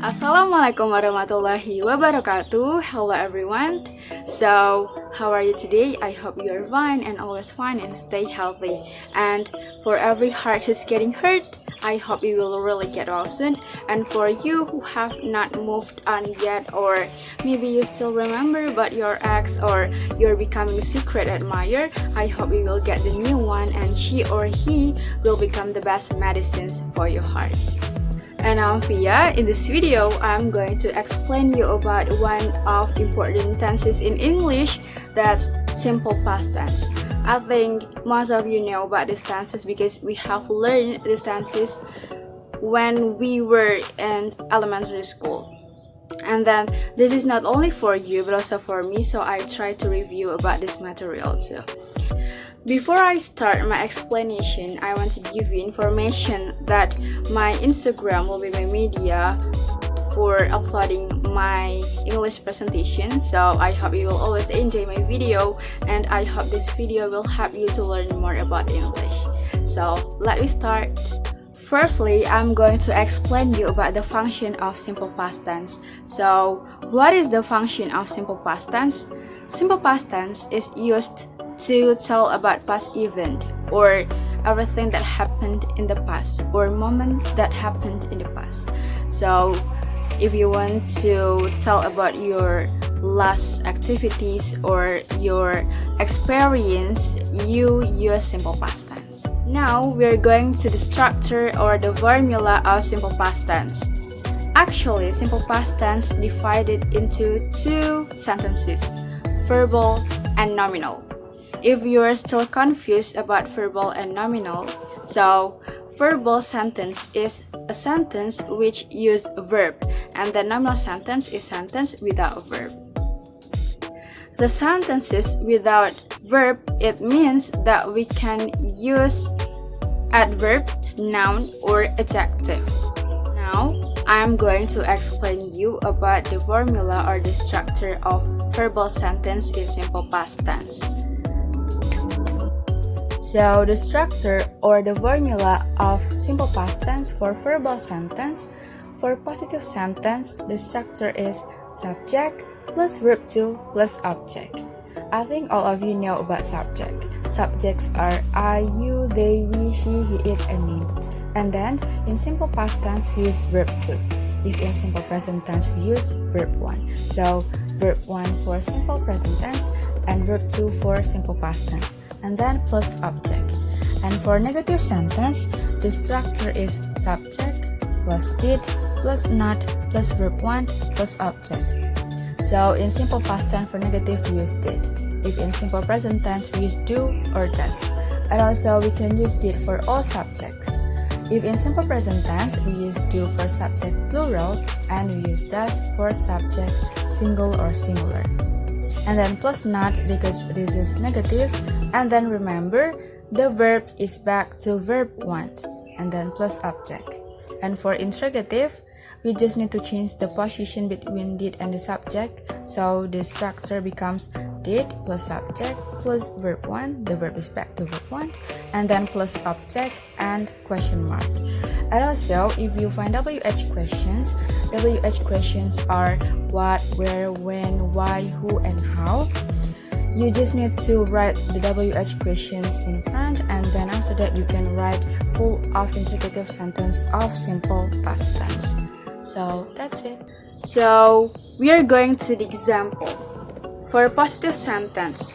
Assalamualaikum warahmatullahi wabarakatuh. Hello everyone. So, how are you today? I hope you're fine and always fine and stay healthy. And for every heart who's getting hurt, I hope you will really get well soon. And for you who have not moved on yet, or maybe you still remember about your ex, or you're becoming a secret admirer, I hope you will get the new one and she or he will become the best medicines for your heart. And I'm Fia. In this video, I'm going to explain you about one of important tenses in English, that's simple past tense. I think most of you know about these tenses because we have learned these tenses when we were in elementary school. And then this is not only for you but also for me, so I try to review about this material too. Before I start my explanation, I want to give you information that my Instagram will be my media for uploading my English presentation. So I hope you will always enjoy my video, and I hope this video will help you to learn more about English. So let me start. Firstly, I'm going to explain you about the function of simple past tense. So what is the function of simple past tense? Simple past tense is used to tell about past event or everything that happened in the past or moment that happened in the past. So if you want to tell about your last activities or your experience, you use simple past tense. Now we're going to the structure or the formula of simple past tense. Actually, simple past tense divided into two sentences, verbal and nominal. If you are still confused about verbal and nominal, so verbal sentence is a sentence which use verb, and the nominal sentence is sentence without verb. The sentences without verb, it means that we can use adverb, noun, or adjective. Now, I'm going to explain you about the formula or the structure of verbal sentence in simple past tense. So the structure or the formula of simple past tense for verbal sentence, for positive sentence, the structure is subject plus verb 2 plus object. I think all of you know about subject. Subjects are I, you, they, we, she, he, it, and me. And then in simple past tense we use verb 2. If in simple present tense we use verb 1. So verb 1 for simple present tense and verb 2 for simple past tense. And then plus object. And for negative sentence, the structure is subject plus did plus not plus verb 1 plus object. So in simple past tense for negative we use did. If in simple present tense we use do or does. And also we can use did for all subjects. If in simple present tense we use do for subject plural and we use does for subject single or singular. And then plus not because this is negative. And then remember, the verb is back to verb 1 and then plus object. And for interrogative, we just need to change the position between did and the subject. So the structure becomes did plus subject plus verb 1, the verb is back to verb 1, and then plus object and question mark. And also, if you find WH questions are what, where, when, why, who, and how. You just need to write the WH questions in front, and then after that you can write full of interrogative sentence of simple past tense. So that's it. So we are going to the example. For positive sentence,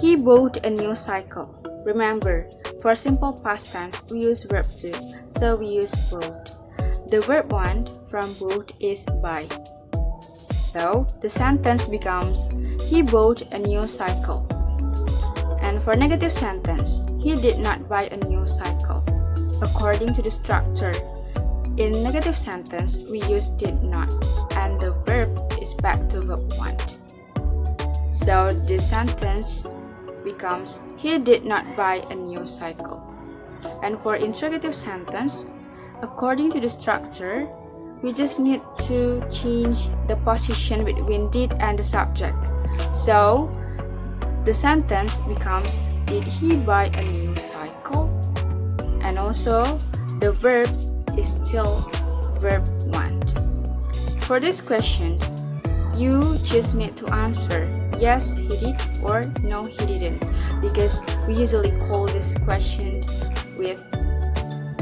he bought a new cycle. Remember, for simple past tense we use verb 2, so we use bought. The verb 1 from bought is buy. So the sentence becomes he bought a new cycle. And for negative sentence, he did not buy a new cycle. According to the structure, in negative sentence we use did not, and the verb is back to verb 1. So the sentence becomes he did not buy a new cycle. And for interrogative sentence, according to the structure, we just need to change the position between did and the subject. So the sentence becomes did he buy a new cycle? And also the verb is still verb 1. for this question, you just need to answer yes he did or no he didn't, because we usually call this question with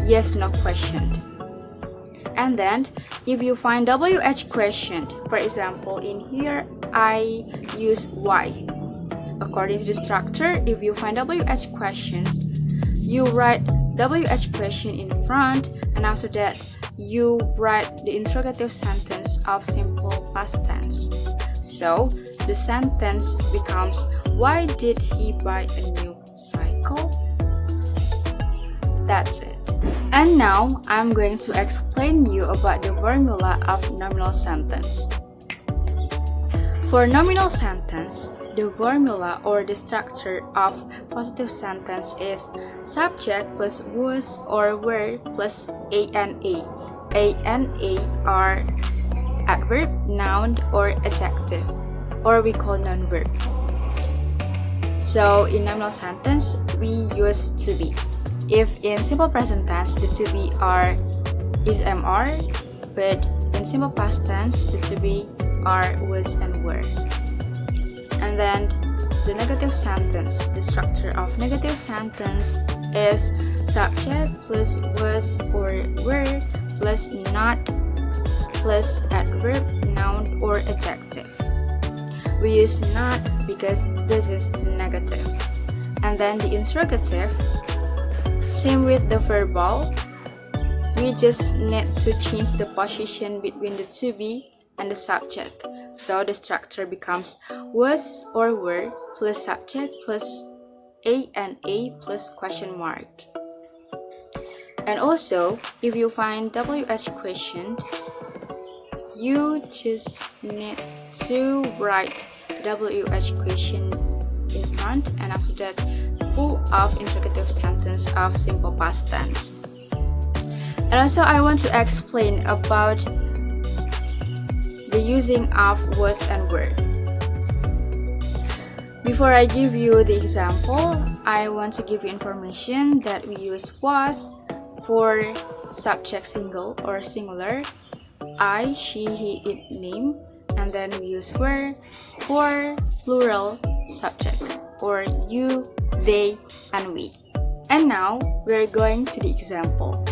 yes no question. And then if you find WH question, for example in here I use why. According to the structure, if you find WH questions, you write WH question in front, and after that you write the interrogative sentence of simple past tense. So the sentence becomes, why did he buy a new cycle? That's it. And now I'm going to explain you about the formula of nominal sentence. For nominal sentence, the formula or the structure of positive sentence is subject plus was or were plus ana. Ana are adverb, noun, or adjective, or we call non-verb. So in nominal sentence, we use to be. If in simple present tense, the to be is MR, but in simple past tense, the to be are was and were. And then the negative sentence, the structure of negative sentence is subject plus was or were plus not plus adverb, noun, or adjective. We use not because this is negative. And then the interrogative, same with the verbal, we just need to change the position between the to be and the subject. So the structure becomes was or were plus subject plus ana plus question mark. And also, if you find WH question, you just need to write WH question in front, and after that full of interrogative sentence of simple past tense. And also I want to explain about the using of was and were. Before I give you the example, I want to give you information that we use was for subject single or singular, I, she, he, it, name, and then we use were for plural subject, or you, they, and we. And now we're going to the example.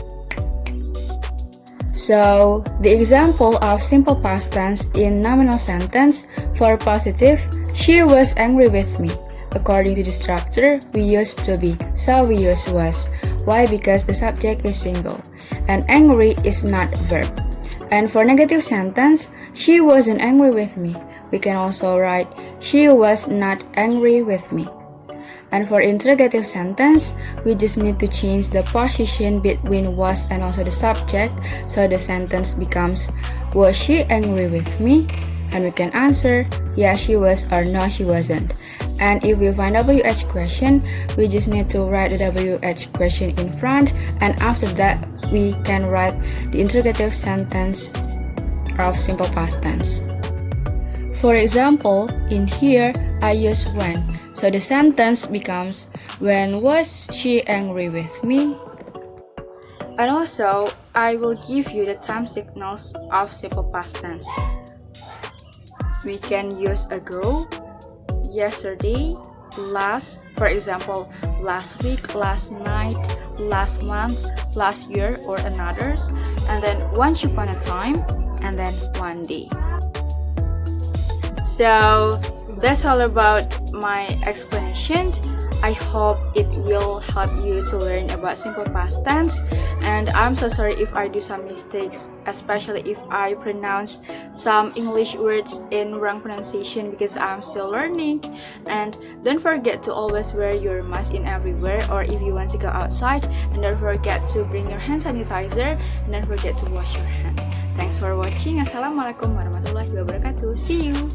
So the example of simple past tense in nominal sentence for positive, she was angry with me. According to the structure, we use to be, so we use was. Why? Because the subject is single, and angry is not verb. And for negative sentence, she wasn't angry with me. We can also write, she was not angry with me. And for interrogative sentence, we just need to change the position between was and also the subject, so the sentence becomes, was she angry with me? And we can answer, yeah she was or no she wasn't. And if we find WH question, we just need to write the WH question in front, and after that we can write the interrogative sentence of simple past tense. For example, in here I use when. So the sentence becomes, when was she angry with me? And also, I will give you the time signals of simple past tense. We can use ago, yesterday, last, for example, last week, last night, last month, last year, or another's, and then once upon a time, and then one day. So that's all about my explanation. I hope it will help you to learn about simple past tense, and I'm so sorry if I do some mistakes, especially if I pronounce some English words in wrong pronunciation, because I'm still learning. And don't forget to always wear your mask in everywhere, or if you want to go outside, and don't forget to bring your hand sanitizer, and don't forget to wash your hand. Thanks for watching. Assalamualaikum warahmatullahi wabarakatuh. See you.